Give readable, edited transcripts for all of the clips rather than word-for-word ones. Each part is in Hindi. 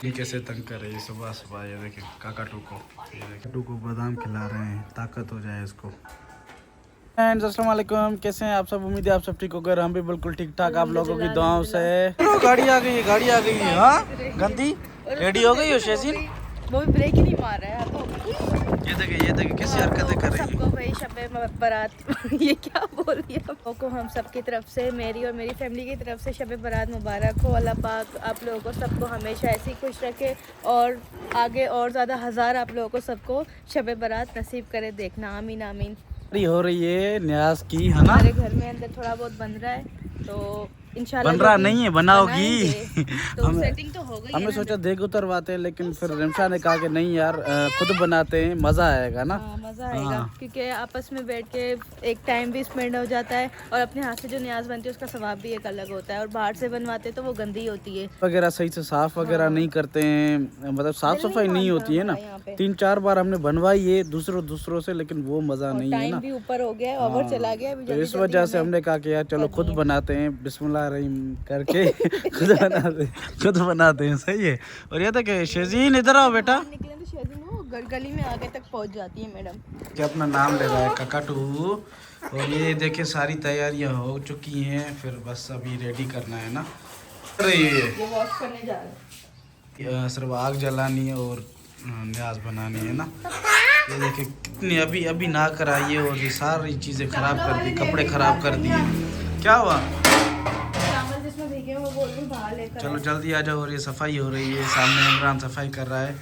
ये कैसे तंग कर रही है सुबह सुबह। ये देखिए काकाटू को, ये देखिए काकाटू को बादाम खिला रहे हैं, ताकत हो जाए इसको। एंड अस्सलाम वालेकुम, कैसे हैं आप सब? उम्मीद है आप सब ठीक होकर, हम भी बिल्कुल ठीक ठाक आप लोगों की दुआओं से। गाड़ी आ गई है, गाड़ी आ गई है। हाँ गंदी रेडी हो गई हो शेज़िन? वो भी ब्रेक ही नहीं मार रहा है। ये देखिए कैसी हरकतें कर रही है। सबको भाई शबे बारात ये क्या बोल दिया को हम सबकी तरफ से, मेरी और मेरी फैमिली की तरफ से शबे बारात मुबारक हो। अल्लाह पाक आप लोगों को सबको हमेशा ऐसे ही खुश रखे और आगे और ज़्यादा हज़ार आप लोगों को सबको शबे बारात नसीब करे। देखना आमीन आमीन। हो रही है न्याज की, है ना? हमारे घर में अंदर थोड़ा बहुत बन रहा है, तो इंशाल्लाह बन रहा नहीं है, बनाओगी। तो सेटिंग तो हो गई। हमने सोचा देख उतरवाते हैं, लेकिन फिर रिमशा ने कहा कि नहीं यार खुद बनाते हैं, मजा आएगा ना। मज़ा आएगा क्योंकि आपस में बैठ के एक टाइम भी स्पेंड हो जाता है और अपने हाथ से जो न्याज बनती है उसका स्वाब भी एक अलग होता है। और बाहर से बनवाते तो वो गंदी होती है वगैरह, सही से साफ वगैरह नहीं करते हैं, मतलब साफ सफाई नहीं होती है ना। 3-4 बार हमने बनवाई है दूसरों से, लेकिन वो मजा नहीं है ना। टाइम भी ऊपर हो गया, ओवर चला गया। तो इस वजह से हमने कहा कि यार चलो खुद बनाते हैं, बिस्मिल्लाह रहीम करके खुद बनाते हैं। सही है। और ये देखिए शेज़ीन इधर आओ बेटा। निकले तो शेज़ीन वो गली में आगे तक पहुंच जाती है मैडम। क्या अपना नाम ले रहा है काकाटू। और ये देखिए सारी तैयारियां हो चुकी हैं, फिर बस अभी रेडी करना है ना। ये वॉश करने जा रहे हैं। सिर्फ आग जलानी है और न्याज बनानी है ना। ये देखिए कितनी अभी ना कराइए और ये सारी चीज़ें ख़राब कर दी, कपड़े ख़राब कर दिए। क्या हुआ? चलो जल्दी आ जाओ। और ये सफाई हो रही है, सामने इमरान सफाई कर रहा है,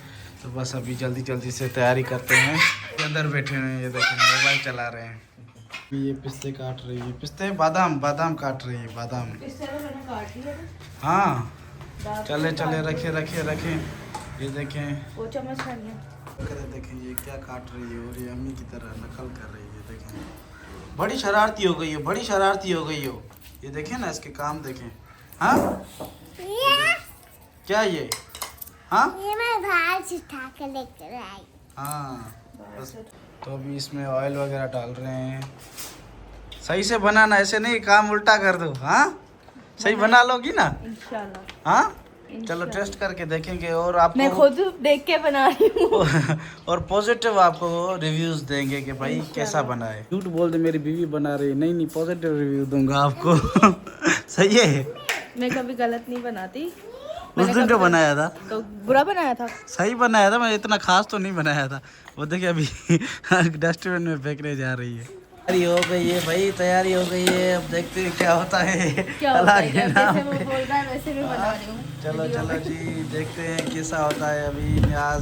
तो बस अभी जल्दी से तैयारी करते हैं। अंदर बैठे हुए हैं, ये देखो मोबाइल चला रहे हैं। ये पिस्ते काट रही है, पिस्ते बादाम काट रही है, बादाम। हाँ चले रखे। ये देखें वो चम्मच देखें ये क्या काट रही है, और ये अम्मी की तरह नकल कर रही है। देखें बड़ी शरारती हो गई हो। ये देखें ना, इसके काम देखें। हाँ क्या ये? हाँ ये मैं बाहर से उठा कर लेकर आई। हाँ बस। तो अभी इसमें ऑयल वगैरह डाल रहे हैं। सही से बनाना, ऐसे नहीं काम उल्टा कर दो। हाँ सही बना लोगी ना इंशाल्लाह। हाँ चलो टेस्ट करके देखेंगे और आपको मैं खुद देख के बना रही हूँ और पॉजिटिव आपको रिव्यूज देंगे कि भाई कैसा बना है। झूठ बोल दे मेरी बीवी बना रही है। नहीं पॉजिटिव रिव्यू दूंगा आपको। सही है। मैं कभी गलत नहीं बनाती। उस दिन जो बनाया था तो बुरा बनाया था। सही बनाया था, मैं इतना खास तो नहीं बनाया था। वो देखिए अभी डस्टबिन में फेंकने जा रही है। तैयारी हो गई है भाई, तैयारी हो गई है। अब देखते हैं क्या होता है। क्या होता है? जैसे वो बोल रहा है वैसे मैं बना रही हूँ। चलो जी देखते हैं कैसा होता है।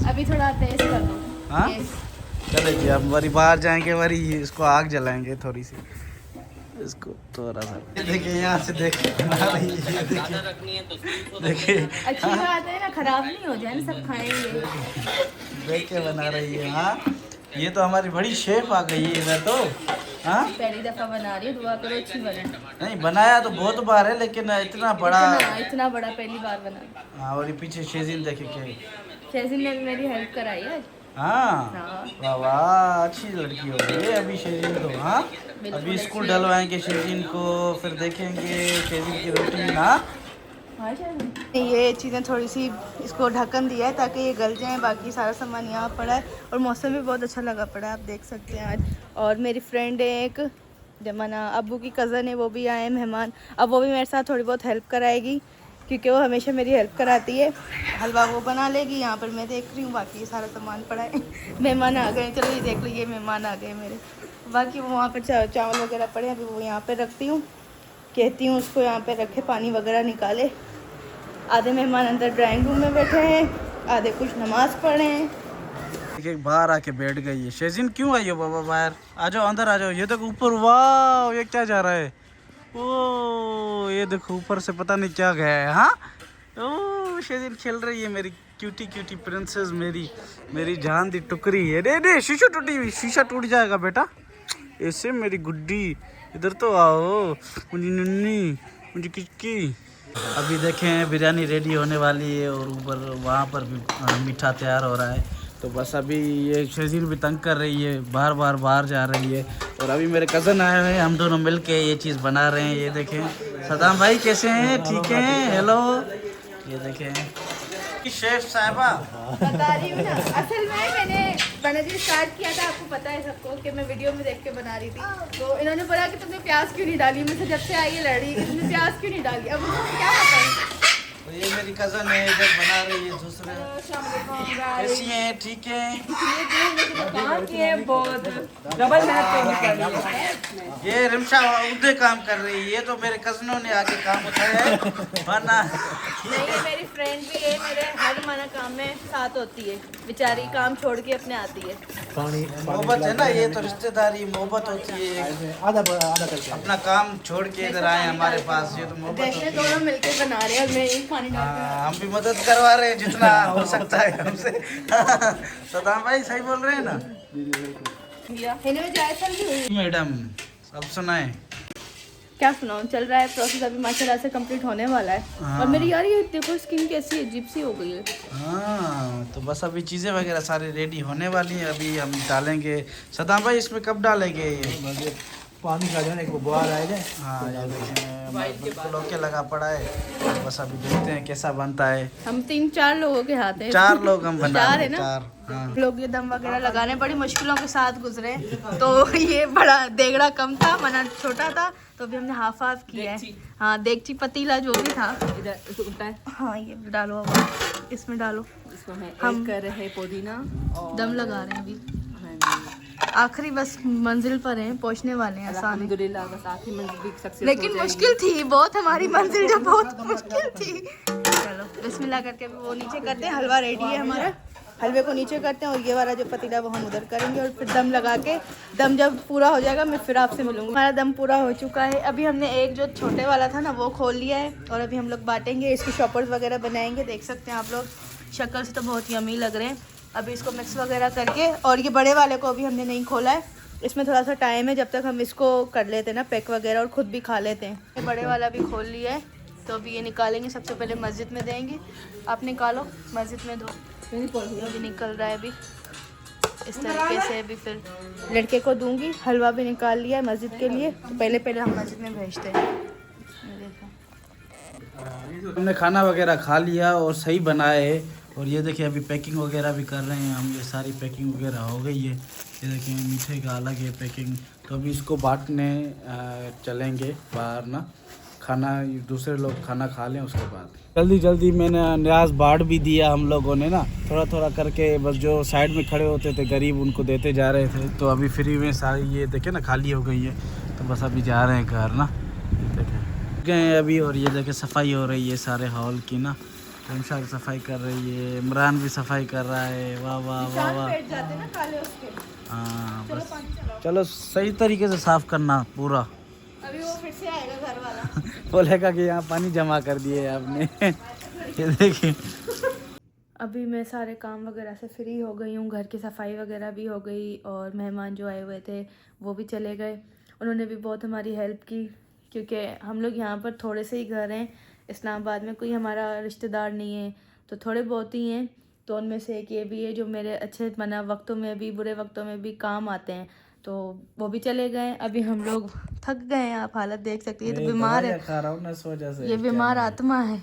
अभी थोड़ा तेज कर दो। हाँ चलो जी, अब वरी बाहर जाएंगे, वरी इसको आग जलाएंगे थोड़ी सी, इसको थोड़ा सा। देखिए यहाँ से देखिए बना रही है। देखिए अच्छी बात है ना, खराब नहीं हो जाए ना, सब खाएंगे। देख के बना रही है। हाँ ये तो हमारी बड़ी शेफ आ गई है इधर तो। हाँ पहली दफा बना रही हूँ, दुआ करो अच्छी बने। नहीं बनाया तो बहुत बार है, लेकिन इतना बड़ा पहली बार बना। हाँ और ये पीछे शेज़ीन देखे क्या, शेज़ीन ने मेरी हेल्प कराई है। हाँ वाह अच्छी लड़की हो गई है अभी शेज़ीन तो। हाँ अभी स्कूल डलवाएंगे शेज़ीन को, फिर देखेंगे शेज़ीन की रूटीन। हाँ ये चीज़ें थोड़ी सी इसको ढक्कन दिया है ताकि ये गल जाए। बाकी सारा सामान यहाँ पड़ा है और मौसम भी बहुत अच्छा लगा पड़ा है, आप देख सकते हैं आज। और मेरी फ्रेंड है एक जमाना, अब्बू की कज़न है, वो भी आए हैं मेहमान। अब वो भी मेरे साथ थोड़ी बहुत हेल्प कराएगी क्योंकि वो हमेशा मेरी हेल्प कराती है। हलवा वो बना लेगी, यहाँ पर मैं देख रही हूँ, बाकी सारा सामान पड़ा है। मेहमान आ गए, चलो ये देख लो, ये मेहमान आ गए मेरे। बाकी वो वहाँ पर चावल वगैरह पड़े, अभी वो यहाँ पर रखती हूँ, कहती हूँ उसको यहाँ पर रखे, पानी वगैरह निकाले। आधे मेहमान अंदर ड्राइंग रूम में बैठे हैं, आधे कुछ नमाज पढ़े हैं। बाहर आके बैठ गई है शेज़ीन। क्यों आई हो बाबा बाहर? आ जाओ अंदर आ जाओ। ये देखो ऊपर, वाह ये क्या जा रहा है? ओ ये देखो ऊपर से पता नहीं क्या गया है। हाँ ओ शेज़ीन खेल रही है, मेरी क्यूटी प्रिंसेस, मेरी जान दी टुकड़ी है। दे शीशा टूटी हुई, शीशा टूट जाएगा बेटा ऐसे। मेरी गुड्डी इधर तो आओ, मुझे नन्नी, मुझे किचकी। अभी देखें बिरयानी रेडी होने वाली है और ऊपर वहाँ पर भी मीठा तैयार हो रहा है। तो बस अभी ये शेज़ीन भी तंग कर रही है, बार जा रही है। और अभी मेरे कज़न आए हुए हैं, हम दोनों मिल के ये चीज़ बना रहे हैं। ये देखें सदाम भाई कैसे हैं? ठीक हैं? हेलो। ये देखें शेफ साहिबा बता रही हूँ ना, असल में मैंने बनाना स्टार्ट किया था, आपको पता है सबको कि मैं वीडियो में देख के बना रही थी। तो इन्होंने बोला कि तुमने प्याज क्यों नहीं डाली, मुझसे जब से आई है लड़ रही कि तुमने प्याज क्यों नहीं डाली। अब मुझे क्या बताऊँ। तो ये मेरी कज़न है, इधर बना रही है दूसरे। कैसी हैं? ठीक है। डबल मेहनत करनी ये रिमशा उधर काम कर रही है, ये तो मेरे कज़नों ने आके काम उठाया है, वरना नहीं, ये मेरी फ्रेंड भी है, मेरे हर माना काम में साथ होती है, बेचारी काम छोड़ के अपने आती है। मोहब्बत है ना, ये तो रिश्तेदारी मोहब्बत होती है। आधा करके अपना काम छोड़ के इधर आए हमारे पास, ये तो मोहब्बत देखने होती दोनों है। मिलके बना रहे हैं और मैं यही पानी डाल हाँ, हम भी मदद करवा रहे हैं जितना हो सकता है हमसे। सदाम भाई सही बोल रहे हैं ना दिया। इन्हें जायसवाल भी हुई। मैडम? अब सुनाए क्या सुनाऊं, चल रहा है प्रोसेस, अभी माशाल्लाह से कंप्लीट होने वाला है। हाँ। और मेरी यार ये देखो स्किन कैसी अजीब सी हो गई है। हाँ, तो बस अभी चीज़ें वगैरह सारी रेडी होने वाली हैं, अभी हम डालेंगे। सदाम भाई इसमें कब डालेंगे ये? पानी का जो है एक बुआर आएगा। हाँ, ये देखें बिल्कुल ओके लगा पड़ा है, बस अभी देखते हैं कैसा बनता है। हम 3-4 लोगों के हाथ हैं। 4 लोग हम बना चार रहे है हैं, ना? 4। हाँ। लोग ये दम वगैरह लगाने बड़ी मुश्किलों के साथ गुजरे, तो ये बड़ा देगड़ा कम था, मना छोटा था, तो अभी हमने हाफ किया है। हाँ, देगची पतीला जो भी था इधर हाँ, ये भी डालो, अब इसमें डालो। हम कर रहे हैं पुदीना और दम लगा रहे हैं अभी, आखिरी बस मंजिल पर हैं, पहुंचने वाले हैं, आसान है। अल्हम्दुलिल्लाह बस आखिरी मंजिल सक्सेस लेकिन मुश्किल थी बहुत, हमारी मंजिल जो बहुत मुश्किल थी। चलो बिस्मिल्लाह करके अभी वो नीचे करते हैं, हलवा रेडी है हमारा, हलवे को नीचे करते हैं और ये वाला जो पतीला वो हम उधर करेंगे और फिर दम लगा के, दम जब पूरा हो जाएगा मैं फिर आपसे मिलूंगी। हमारा दम पूरा हो चुका है, अभी हमने एक जो छोटे वाला था ना वो खोल लिया है और अभी हम लोग बांटेंगे, इसकी शॉपर्स वगैरह बनाएंगे, देख सकते हैं आप लोग, शक्ल से तो बहुत यमी लग रहे हैं। अभी इसको मिक्स वगैरह करके, और ये बड़े वाले को अभी हमने नहीं खोला है, इसमें थोड़ा सा टाइम है, जब तक हम इसको कर लेते हैं ना पैक वगैरह और ख़ुद भी खा लेते हैं। ये बड़े वाला भी खोल लिया है, तो अभी ये निकालेंगे, सबसे पहले मस्जिद में देंगे। आप निकालो, मस्जिद में दो, अभी निकल रहा है अभी इस तरीके से। अभी फिर लड़के को दूंगी, हलवा भी निकाल लिया है मस्जिद के लिए, तो पहले हम मस्जिद में भेजते हैं। ये देखो हमने खाना वगैरह खा लिया और सही बनाया है, और ये देखिए अभी पैकिंग वगैरह भी कर रहे हैं हम, ये सारी पैकिंग वगैरह हो गई है। ये देखिए मीठे का अलग है पैकिंग, तो अभी इसको बांटने चलेंगे बाहर ना, खाना दूसरे लोग खाना खा लें उसके बाद। जल्दी मैंने न्याज बांट भी दिया हम लोगों ने ना, थोड़ा करके, बस जो साइड में खड़े होते थे गरीब उनको देते जा रहे थे, तो अभी फ्री में सारी ये देखे ना खाली हो गई है, तो बस अभी जा रहे हैं घर ना, देखें गए अभी। और ये देखे सफाई हो रही है सारे हॉल की ना, रिमशा सफाई कर रही है, इमरान भी सफाई कर रहा है, वाह वाह वाह वाह। हाँ बस चलो सही तरीके से साफ़ करना पूरा। अभी वो फिर से आएगा घर वाला। बोलेगा कि यहाँ पानी जमा कर दिए आपने। ये देखिए अभी मैं सारे काम वगैरह से फ्री हो गई हूँ, घर की सफाई वगैरह भी हो गई, और मेहमान जो आए हुए थे वो भी चले गए, उन्होंने भी बहुत हमारी हेल्प की, क्योंकि हम लोग यहाँ पर थोड़े से ही घर हैं, इस्लामाबाद में कोई हमारा रिश्तेदार नहीं है, तो थोड़े बहुत ही हैं। तो उनमें से एक ये भी है जो मेरे अच्छे मना वक्तों में भी बुरे वक्तों में भी काम आते हैं, तो वो भी चले गए। अभी हम लोग थक गए हैं, आप हालत देख सकते हैं, ये तो बीमार है, खा रहा हूँ ना इस वजह से, ये बीमार आत्मा है।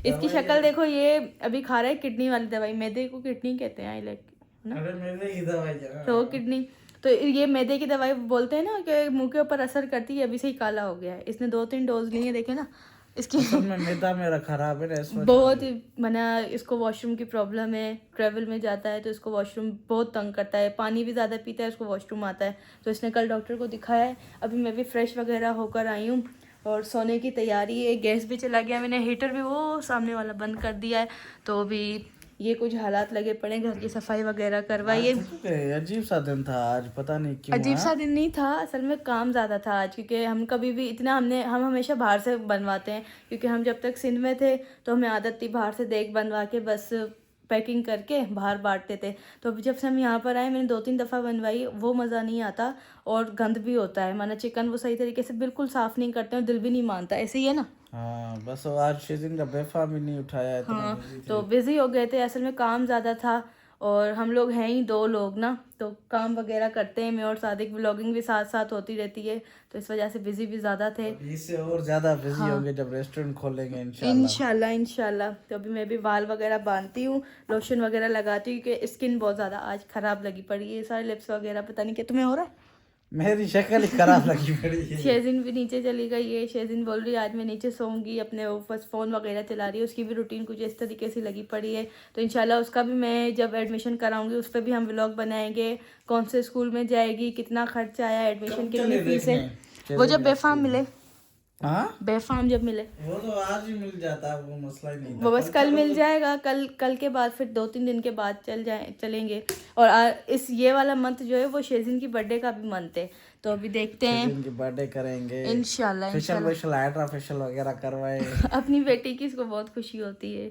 इसकी शक्ल देखो, ये अभी खा रहा है किडनी वाली दवाई, मैदे को किडनी कहते हैं, तो किडनी, तो ये मैदे की दवाई बोलते हैं ना कि मुंह के ऊपर असर करती है, अभी से ही काला हो गया है, इसने 2-3 डोज लिए, देखे ना इसकी मैदा मेरा खराब है ना, बहुत मना, इसको वॉशरूम की प्रॉब्लम है, ट्रैवल में जाता है तो इसको वॉशरूम बहुत तंग करता है, पानी भी ज़्यादा पीता है, इसको वॉशरूम आता है, तो इसने कल डॉक्टर को दिखाया है। अभी मैं भी फ्रेश वगैरह होकर आई हूँ और सोने की तैयारी है, गैस भी चला गया, मैंने हीटर भी वो सामने वाला बंद कर दिया है, तो अभी ये कुछ हालात लगे पड़े, घर की सफाई वगैरह करवाइए। अजीब सा दिन था आज, पता नहीं क्यों। अजीब सा दिन नहीं था, असल में काम ज़्यादा था आज, क्योंकि हम कभी भी इतना हम हमेशा बाहर से बनवाते हैं, क्योंकि हम जब तक सिंध में थे तो हमें आदत थी बाहर से देख बनवा के बस पैकिंग करके बाहर बांटते थे। तो अभी जब से हम यहाँ पर आए, मैंने 2-3 दफ़ा बनवाई, वो मज़ा नहीं आता और गंद भी होता है, माना चिकन वो सही तरीके से बिल्कुल साफ़ नहीं करते और दिल भी नहीं मानता, ऐसे ही है ना। हाँ बस आज शेजिन का बेफा भी नहीं उठाया है, हाँ तो बिज़ी हो गए थे, असल में काम ज़्यादा था और हम लोग हैं ही 2 लोग ना, तो काम वगैरह करते हैं। मैं और सादिक व्लॉगिंग भी साथ साथ होती रहती है, तो इस वजह से बिजी भी ज़्यादा थे। इससे और ज्यादा बिजी हाँ। होंगे जब रेस्टोरेंट खोलेंगे इंशाल्लाह। इंशाल्लाह। तो अभी मैं भी बाल वगैरह बांधती हूँ, लोशन वगैरह लगाती हूँ, क्योंकि स्किन बहुत ज़्यादा आज ख़राब लगी पड़ी है, सारे लिप्स वगैरह। पता नहीं क्या तुम्हें हो रहा है। मेरी शक्ल ही खराब लगी पड़ी है। शेजिन भी नीचे चली गई है। शेजिन बोल रही है आज मैं नीचे सोऊंगी, अपने बस फ़ोन वगैरह चला रही है। उसकी भी रूटीन कुछ इस तरीके से लगी पड़ी है, तो इंशाल्लाह उसका भी मैं जब एडमिशन कराऊंगी उस पर भी हम व्लॉग बनाएंगे। कौन से स्कूल में जाएगी, कितना खर्चा आया, एडमिशन कितनी फीस है। वो जब बेफाम मिले, हाँ बेफाम जब मिले, वो तो आज ही मिल जाता है, वो मसला ही नहीं था। वो बस कल मिल जाएगा। कल के बाद फिर 2-3 दिन के बाद चलेंगे। और इस ये वाला मंथ जो है वो शेजिन की बर्थडे का भी मंथ है, तो अभी देखते हैं। इनकी बर्थडे करेंगे इंशाल्लाह फेशियल हाइड्रा फेशियल वगैरह करवाए। अपनी बेटी की इसको बहुत खुशी होती है,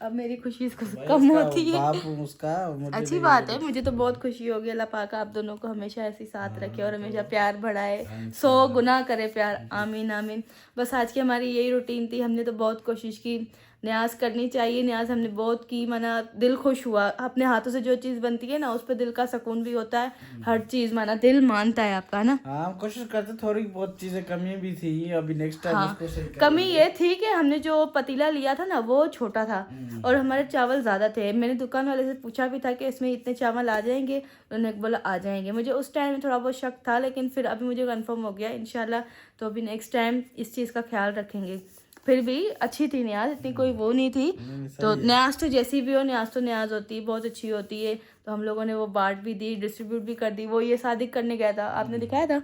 अब मेरी खुशी इसको कम होती है। बाप उसका अच्छी बात है, मुझे तो बहुत खुशी होगी। अल्लाह पाक आप दोनों को हमेशा ऐसे साथ रखे और हमेशा प्यार बढ़ाए, 100 गुना करे प्यार। आमीन आमीन। बस आज की हमारी यही रूटीन थी। हमने तो बहुत कोशिश की, न्याज करनी चाहिए, न्याज हमने बहुत की, माना दिल खुश हुआ। अपने हाथों से जो चीज़ बनती है ना उस पर दिल का सुकून भी होता है, हर चीज़ माना दिल मानता है आपका ना। हाँ कोशिश करते, थोड़ी बहुत चीजें कमी भी थी, अभी नेक्स्ट टाइम हाँ, उसको सही करेंगे। कमी ये थी कि हमने जो पतीला लिया था ना वो छोटा था और हमारे चावल ज़्यादा थे। मैंने दुकान वाले से पूछा भी था कि इसमें इतने चावल आ जाएंगे, उन्होंने बोला आ जाएंगे। मुझे उस टाइम में थोड़ा बहुत शक था, लेकिन फिर अभी मुझे कंफर्म हो गया इंशाल्लाह। तो अभी नेक्स्ट टाइम इस चीज़ का ख्याल रखेंगे। फिर भी अच्छी थी न्याज, इतनी कोई वो नहीं थी। तो न्याज तो जैसी भी हो, न्याज तो न्याज होती है, बहुत अच्छी होती है। तो हम लोगों ने वो बांट भी दी, डिस्ट्रीब्यूट भी कर दी। वो ये सादिक करने गया था, आपने दिखाया था,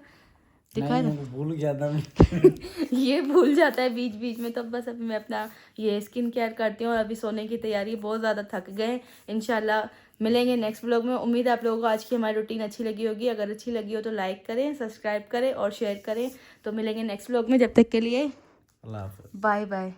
दिखाया था। भूल गया था मैं। ये भूल जाता है बीच बीच में। तो बस अभी मैं अपना ये स्किन केयर करती हूँ और अभी सोने की तैयारी। बहुत ज़्यादा थक गए। इंशाल्लाह मिलेंगे नेक्स्ट व्लॉग में। उम्मीद है आप लोगों को आज की हमारी रूटीन अच्छी लगी होगी। अगर अच्छी लगी हो तो लाइक करें, सब्सक्राइब करें और शेयर करें। तो मिलेंगे नेक्स्ट व्लॉग में, जब तक के लिए अल्लाह हाफ़िज़। Bye bye.